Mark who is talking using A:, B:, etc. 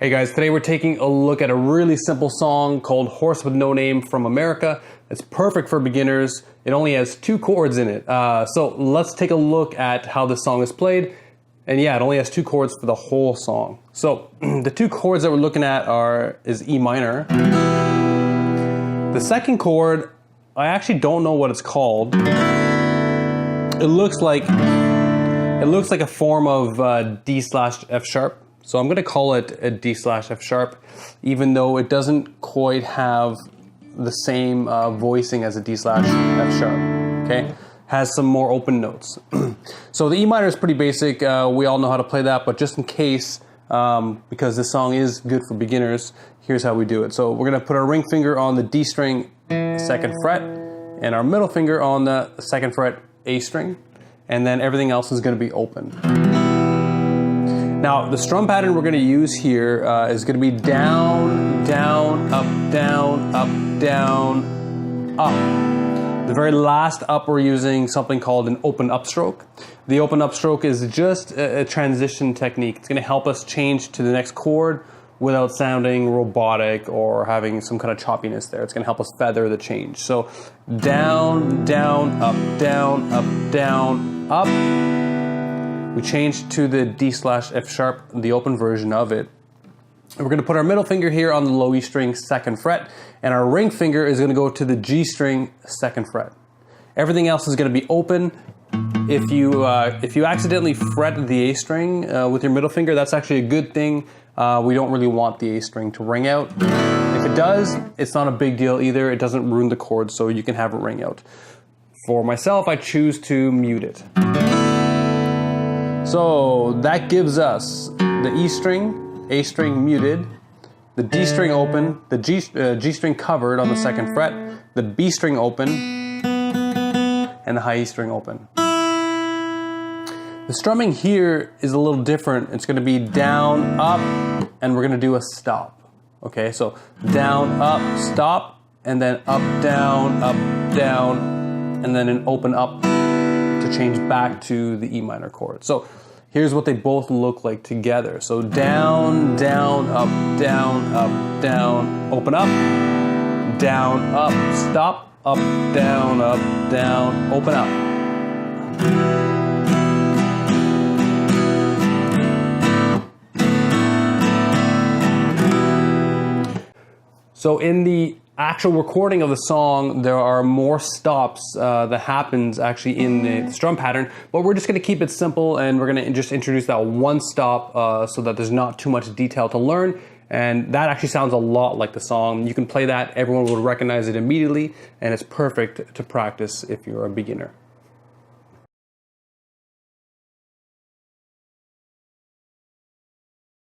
A: Hey guys, today we're taking a look at a really simple song called Horse with No Name from America. It's perfect for beginners. It only has 2 chords in it. So let's take a look at how this song is played. And yeah, it only has 2 chords for the whole song. So the 2 chords that we're looking at is E minor. The second chord, I actually don't know what it's called. It looks like a form of D slash F sharp. So I'm going to call it a D slash F sharp, even though it doesn't quite have the same voicing as a D slash F sharp, okay? Has some more open notes. So the E minor is pretty basic. We all know how to play that, but just in case, because this song is good for beginners, here's how we do it. So we're going to put our ring finger on the D string 2nd fret, and our middle finger on the 2nd fret A string, and then everything else is going to be open. Now, the strum pattern we're going to use here is going to be down, down, up, down, up, down, up. The very last up, we're using something called an open upstroke. The open upstroke is just a transition technique. It's going to help us change to the next chord without sounding robotic or having some kind of choppiness there. It's going to help us feather the change. So down, down, up, down, up, down, up. We change to the D slash F sharp, the open version of it. And we're going to put our middle finger here on the low E string 2nd fret, and our ring finger is going to go to the G string 2nd fret. Everything else is going to be open. If you accidentally fret the A string with your middle finger, that's actually a good thing. We don't really want the A string to ring out. If it does, it's not a big deal either. It doesn't ruin the chord, so you can have it ring out. For myself, I choose to mute it. So that gives us the E string, A string muted, the D string open, the G string covered on the 2nd fret, the B string open, and the high E string open. The strumming here is a little different. It's going to be down, up, and we're going to do a stop. Okay, so down, up, stop, and then up, down, and then an open up to change back to the E minor chord. So here's what they both look like together. So down, down, up, down, open up, down, up, stop, up, down, open up. So in the actual recording of the song, there are more stops that happens actually in the strum pattern, but we're just going to keep it simple, and we're going to just introduce that one stop so that there's not too much detail to learn, and that actually sounds a lot like the song. You can play that, everyone will recognize it immediately, and it's perfect to practice if you're a beginner.